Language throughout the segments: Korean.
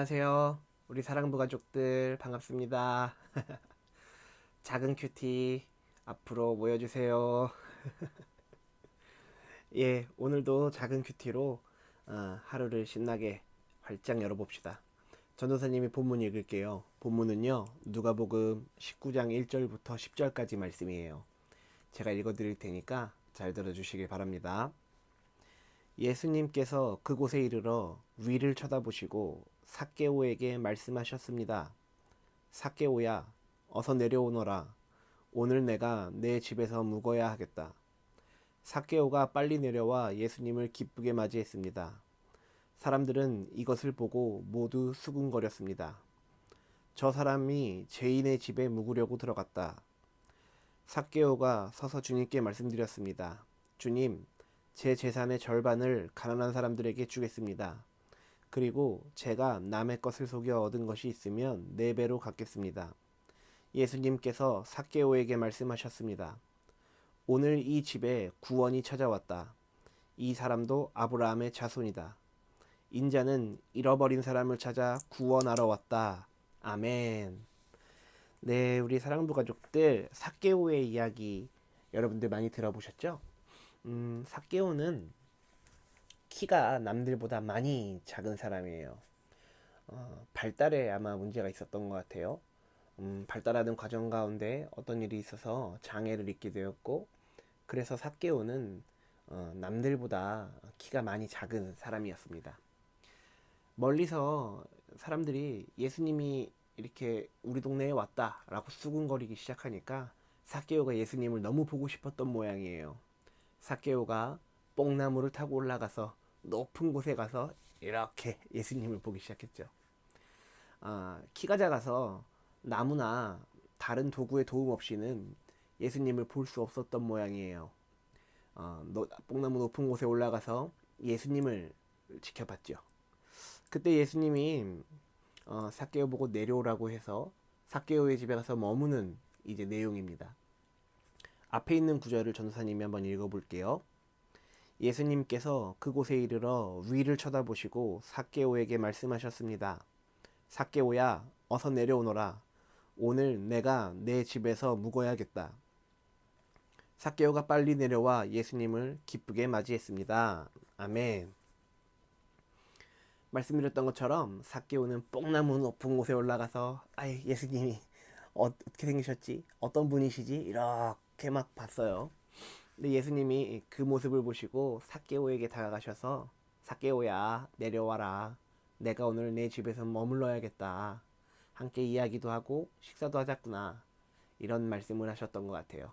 안녕하세요. 우리 사랑부 가족들 반갑습니다. 작은 큐티 앞으로 모여주세요. 예, 오늘도 작은 큐티로 하루를 신나게 활짝 열어봅시다. 전도사님이 본문 읽을게요. 본문은요, 누가복음 19장 1절부터 10절까지 말씀이에요. 제가 읽어드릴 테니까 잘 들어주시길 바랍니다. 예수님께서 그곳에 이르러 위를 쳐다보시고 삭개오에게 말씀하셨습니다. 삭개오야, 어서 내려오너라. 오늘 내가 내 집에서 묵어야 하겠다. 삭개오가 빨리 내려와 예수님을 기쁘게 맞이했습니다. 사람들은 이것을 보고 모두 수군거렸습니다. 저 사람이 죄인의 집에 묵으려고 들어갔다. 삭개오가 서서 주님께 말씀드렸습니다. 주님, 제 재산의 절반을 가난한 사람들에게 주겠습니다. 그리고 제가 남의 것을 속여 얻은 것이 있으면 4배로 갚겠습니다. 예수님께서 삭개오에게 말씀하셨습니다. 오늘 이 집에 구원이 찾아왔다. 이 사람도 아브라함의 자손이다. 인자는 잃어버린 사람을 찾아 구원하러 왔다. 아멘. 네, 우리 사랑부 가족들 삭개오의 이야기 여러분들 많이 들어보셨죠? 삭개오는 키가 남들보다 많이 작은 사람이에요. 발달에 아마 문제가 있었던 것 같아요. 발달하는 과정 가운데 어떤 일이 있어서 장애를 입게 되었고, 그래서 삭개오는 남들보다 키가 많이 작은 사람이었습니다. 멀리서 사람들이 예수님이 이렇게 우리 동네에 왔다라고 수군거리기 시작하니까 삭개오가 예수님을 너무 보고 싶었던 모양이에요. 삭개오가 뽕나무를 타고 올라가서 높은 곳에 가서 이렇게 예수님을 보기 시작했죠. 키가 작아서 나무나 다른 도구의 도움 없이는 예수님을 볼 수 없었던 모양이에요. 뽕나무 높은 곳에 올라가서 예수님을 지켜봤죠. 그때 예수님이 삭개오 보고 내려오라고 해서 삭개오의 집에 가서 머무는 이제 내용입니다. 앞에 있는 구절을 전도사님이 한번 읽어볼게요. 예수님께서 그곳에 이르러 위를 쳐다보시고 삭개오에게 말씀하셨습니다. 삭개오야, 어서 내려오너라. 오늘 내가 내 집에서 묵어야겠다. 삭개오가 빨리 내려와 예수님을 기쁘게 맞이했습니다. 아멘. 말씀드렸던 것처럼 삭개오는 뽕나무 높은 곳에 올라가서 예수님이 어떻게 생기셨지? 어떤 분이시지? 이렇게 막 봤어요. 근데 예수님이 그 모습을 보시고 삭개오에게 다가가셔서 삭개오야 내려와라. 내가 오늘 내 집에서 머물러야겠다. 함께 이야기도 하고 식사도 하자꾸나. 이런 말씀을 하셨던 것 같아요.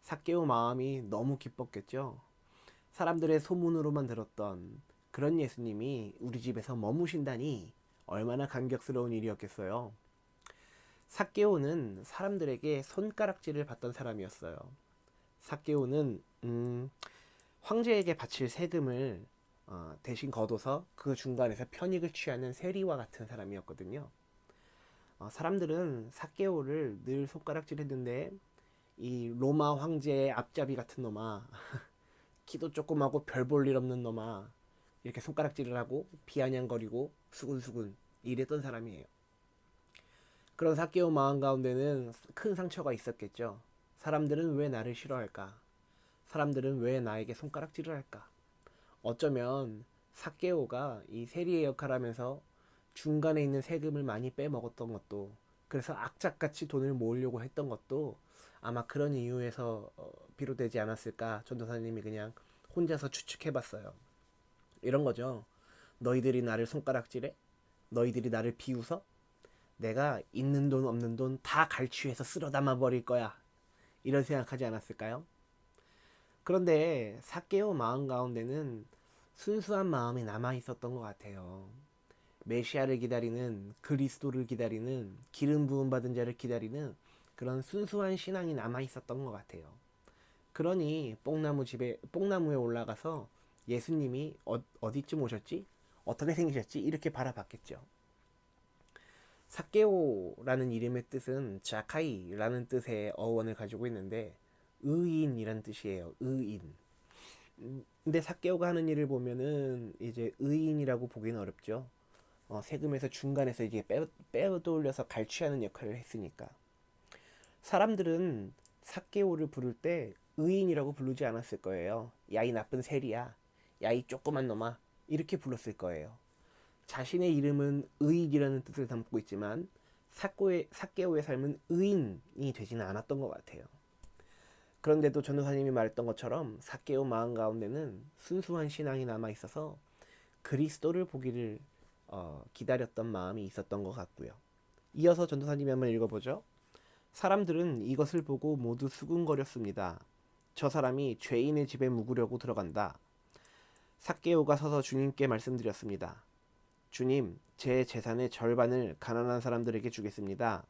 삭개오 마음이 너무 기뻤겠죠. 사람들의 소문으로만 들었던 그런 예수님이 우리 집에서 머무신다니 얼마나 감격스러운 일이었겠어요. 삭개오는 사람들에게 손가락질을 받던 사람이었어요. 삭개오는 황제에게 바칠 세금을 대신 거둬서 그 중간에서 편익을 취하는 세리와 같은 사람이었거든요. 사람들은 삭개오를 늘 손가락질했는데 이 로마 황제의 앞잡이 같은 놈아, 키도 조그마고 별 볼 일 없는 놈아, 이렇게 손가락질을 하고 비아냥거리고 수군수군 이랬던 사람이에요. 그런 삭개오 마음 가운데는 큰 상처가 있었겠죠. 사람들은 왜 나를 싫어할까? 사람들은 왜 나에게 손가락질을 할까? 어쩌면 삭개오가 이 세리의 역할을 하면서 중간에 있는 세금을 많이 빼먹었던 것도, 그래서 악착같이 돈을 모으려고 했던 것도 아마 그런 이유에서 비롯되지 않았을까. 전도사님이 그냥 혼자서 추측해봤어요. 이런 거죠. 너희들이 나를 손가락질해? 너희들이 나를 비웃어? 내가 있는 돈 없는 돈 다 갈취해서 쓸어 담아 버릴 거야. 이런 생각하지 않았을까요? 그런데 삭개오 마음 가운데는 순수한 마음이 남아 있었던 것 같아요. 메시아를 기다리는, 그리스도를 기다리는, 기름 부음 받은 자를 기다리는 그런 순수한 신앙이 남아 있었던 것 같아요. 그러니 뽕나무에 올라가서 예수님이 어디쯤 오셨지? 어떻게 생기셨지? 이렇게 바라봤겠죠. 삭개오라는 이름의 뜻은 자카이라는 뜻의 어원을 가지고 있는데 의인이란 뜻이에요. 의인. 근데 삭개오가 하는 일을 보면은 이제 의인이라고 보기는 어렵죠. 세금에서 중간에서 이게 빼돌려서 갈취하는 역할을 했으니까. 사람들은 삭개오를 부를 때 의인이라고 부르지 않았을 거예요. 야, 이 나쁜 세리야. 야, 이 조그만 놈아. 이렇게 불렀을 거예요. 자신의 이름은 의인이라는 뜻을 담고 있지만 삭개오의 삶은 의인이 되지는 않았던 것 같아요. 그런데도 전도사님이 말했던 것처럼 삭개오 마음 가운데는 순수한 신앙이 남아 있어서 그리스도를 보기를 기다렸던 마음이 있었던 것 같고요. 이어서 전도사님이 한번 읽어보죠. 사람들은 이것을 보고 모두 수군거렸습니다. 저 사람이 죄인의 집에 묵으려고 들어간다. 삭개오가 서서 주님께 말씀드렸습니다. 주님, 제 재산의 절반을 가난한 사람들에게 주겠습니다.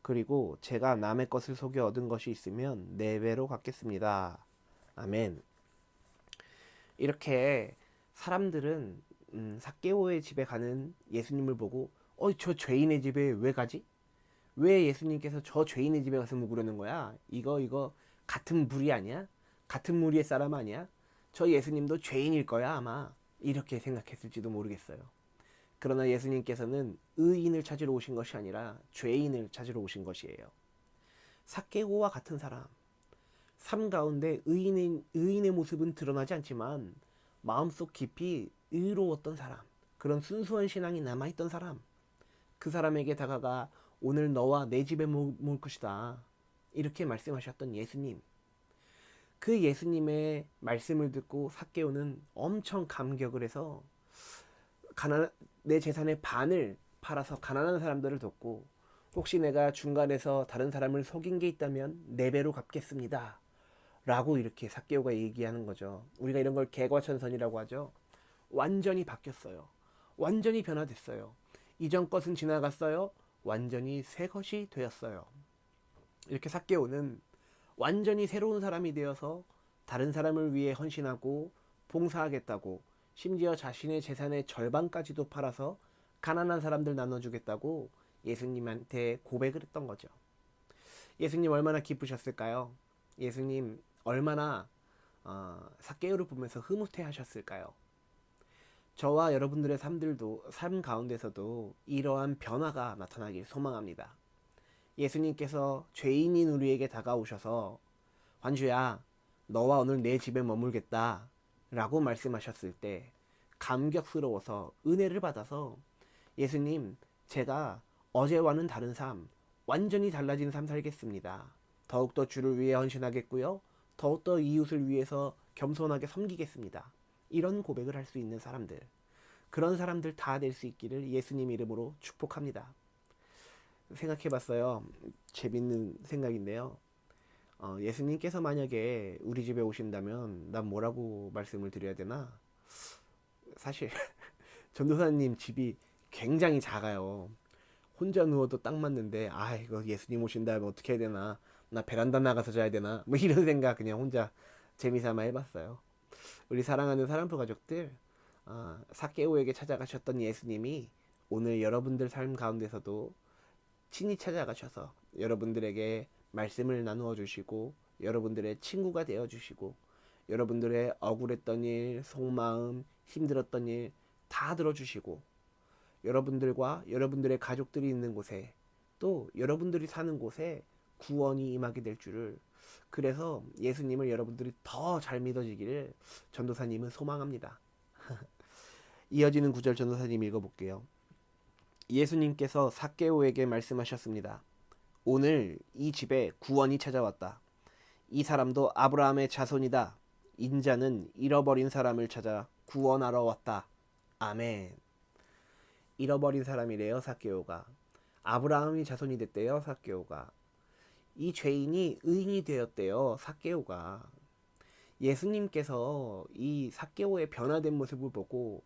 그리고 제가 남의 것을 속여 얻은 것이 있으면 4배로 갚겠습니다. 아멘. 이렇게 사람들은 삭개오의 집에 가는 예수님을 보고 저 죄인의 집에 왜 가지? 왜 예수님께서 저 죄인의 집에 가서 묵으려는 거야? 이거 같은 무리 아니야? 같은 무리의 사람 아니야? 저 예수님도 죄인일 거야 아마. 이렇게 생각했을지도 모르겠어요. 그러나 예수님께서는 의인을 찾으러 오신 것이 아니라 죄인을 찾으러 오신 것이에요. 삭개오와 같은 사람, 삶 가운데 의인의 모습은 드러나지 않지만 마음속 깊이 의로웠던 사람, 그런 순수한 신앙이 남아있던 사람, 그 사람에게 다가가 오늘 너와 내 집에 묵을 것이다, 이렇게 말씀하셨던 예수님. 그 예수님의 말씀을 듣고 삭개오는 엄청 감격을 해서 내 재산의 반을 팔아서 가난한 사람들을 돕고, 혹시 내가 중간에서 다른 사람을 속인 게 있다면 4배로 갚겠습니다 라고 이렇게 삭개오가 얘기하는 거죠. 우리가 이런 걸 개과천선이라고 하죠. 완전히 바뀌었어요. 완전히 변화됐어요. 이전 것은 지나갔어요. 완전히 새 것이 되었어요. 이렇게 삭개오는 완전히 새로운 사람이 되어서 다른 사람을 위해 헌신하고 봉사하겠다고, 심지어 자신의 재산의 절반까지도 팔아서 가난한 사람들 나눠주겠다고 예수님한테 고백을 했던 거죠. 예수님 얼마나 기쁘셨을까요? 예수님 얼마나 삭개오를 보면서 흐뭇해 하셨을까요? 저와 여러분들의 삶 가운데서도 이러한 변화가 나타나길 소망합니다. 예수님께서 죄인인 우리에게 다가오셔서 환주야, 너와 오늘 내 집에 머물겠다 라고 말씀하셨을 때 감격스러워서 은혜를 받아서 예수님, 제가 어제와는 다른 삶, 완전히 달라진 삶 살겠습니다. 더욱더 주를 위해 헌신하겠고요. 더욱더 이웃을 위해서 겸손하게 섬기겠습니다. 이런 고백을 할 수 있는 사람들, 그런 사람들 다 될 수 있기를 예수님 이름으로 축복합니다. 생각해봤어요. 재밌는 생각인데요. 예수님께서 만약에 우리 집에 오신다면 난 뭐라고 말씀을 드려야 되나? 사실 전도사님 집이 굉장히 작아요. 혼자 누워도 딱 맞는데 이거 예수님 오신다면 어떻게 해야 되나? 나 베란다 나가서 자야 되나? 뭐 이런 생각 그냥 혼자 재미삼아 해봤어요. 우리 사랑하는 사랑부 가족들, 삭개오에게 찾아가셨던 예수님이 오늘 여러분들 삶 가운데서도 친히 찾아가셔서 여러분들에게 말씀을 나누어 주시고, 여러분들의 친구가 되어 주시고, 여러분들의 억울했던 일, 속마음, 힘들었던 일 다 들어주시고, 여러분들과 여러분들의 가족들이 있는 곳에, 또 여러분들이 사는 곳에 구원이 임하게 될 줄을, 그래서 예수님을 여러분들이 더 잘 믿어지기를 전도사님은 소망합니다. 이어지는 구절 전도사님 읽어볼게요. 예수님께서 삭개오에게 말씀하셨습니다. 오늘 이 집에 구원이 찾아왔다. 이 사람도 아브라함의 자손이다. 인자는 잃어버린 사람을 찾아 구원하러 왔다. 아멘. 잃어버린 사람이래요, 삭개오가. 아브라함이 자손이 됐대요, 삭개오가. 이 죄인이 의인이 되었대요, 삭개오가. 예수님께서 이 삭개오의 변화된 모습을 보고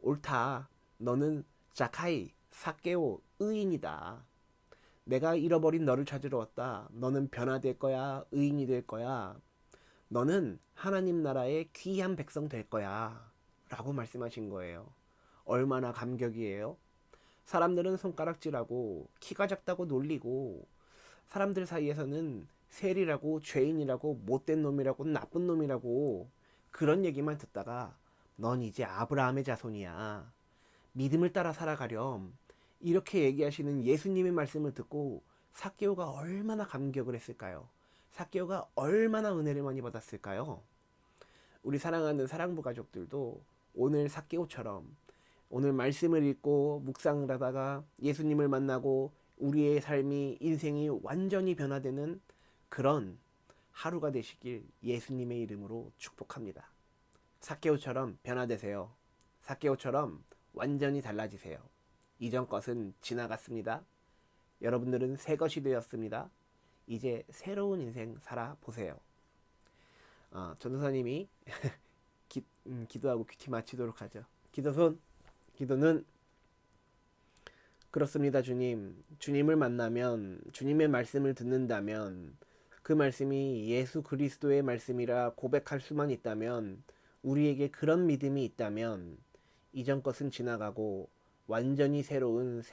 옳다, 너는 자카이, 삭개오, 의인이다. 내가 잃어버린 너를 찾으러 왔다. 너는 변화될 거야, 의인이 될 거야. 너는 하나님 나라의 귀한 백성 될 거야 라고 말씀하신 거예요. 얼마나 감격이에요. 사람들은 손가락질하고 키가 작다고 놀리고, 사람들 사이에서는 세리라고, 죄인이라고, 못된 놈이라고, 나쁜 놈이라고 그런 얘기만 듣다가 넌 이제 아브라함의 자손이야, 믿음을 따라 살아가렴. 이렇게 얘기하시는 예수님의 말씀을 듣고 삭개오가 얼마나 감격을 했을까요? 삭개오가 얼마나 은혜를 많이 받았을까요? 우리 사랑하는 사랑부 가족들도 오늘 삭개오처럼 오늘 말씀을 읽고 묵상을 하다가 예수님을 만나고 우리의 삶이 인생이 완전히 변화되는 그런 하루가 되시길 예수님의 이름으로 축복합니다. 삭개오처럼 변화되세요. 삭개오처럼 완전히 달라지세요. 이전 것은 지나갔습니다. 여러분들은 새 것이 되었습니다. 이제 새로운 인생 살아보세요. 전도사님이 기도하고 큐티 마치도록 하죠. 기도는 그렇습니다. 주님을 만나면, 주님의 말씀을 듣는다면, 그 말씀이 예수 그리스도의 말씀이라 고백할 수만 있다면, 우리에게 그런 믿음이 있다면 이전 것은 지나가고 완전히 새로운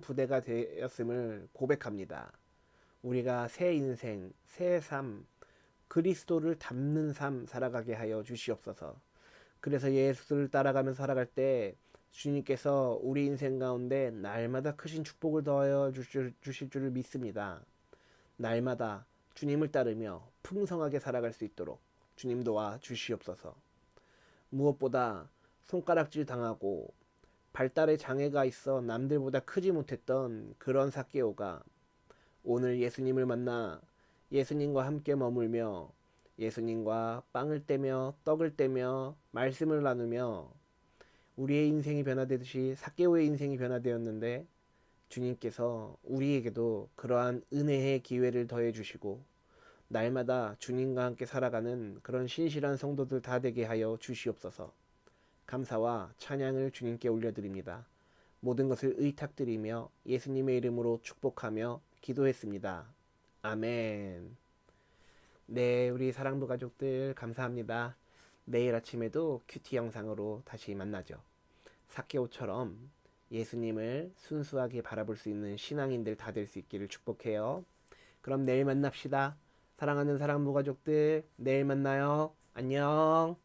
부대가 되었음을 고백합니다. 우리가 새 인생, 새 삶, 그리스도를 닮는 삶 살아가게 하여 주시옵소서. 그래서 예수를 따라가며 살아갈 때 주님께서 우리 인생 가운데 날마다 크신 축복을 더하여 주실 줄을 믿습니다. 날마다 주님을 따르며 풍성하게 살아갈 수 있도록 주님 도와 주시옵소서. 무엇보다 손가락질 당하고 발달에 장애가 있어 남들보다 크지 못했던 그런 삭개오가 오늘 예수님을 만나 예수님과 함께 머물며 예수님과 빵을 떼며 떡을 떼며 말씀을 나누며 우리의 인생이 변화되듯이 삭개오의 인생이 변화되었는데 주님께서 우리에게도 그러한 은혜의 기회를 더해 주시고 날마다 주님과 함께 살아가는 그런 신실한 성도들 다 되게 하여 주시옵소서. 감사와 찬양을 주님께 올려드립니다. 모든 것을 의탁드리며 예수님의 이름으로 축복하며 기도했습니다. 아멘. 네, 우리 사랑부 가족들 감사합니다. 내일 아침에도 큐티 영상으로 다시 만나죠. 삭개오처럼 예수님을 순수하게 바라볼 수 있는 신앙인들 다 될 수 있기를 축복해요. 그럼 내일 만납시다. 사랑하는 사랑부 가족들, 내일 만나요. 안녕.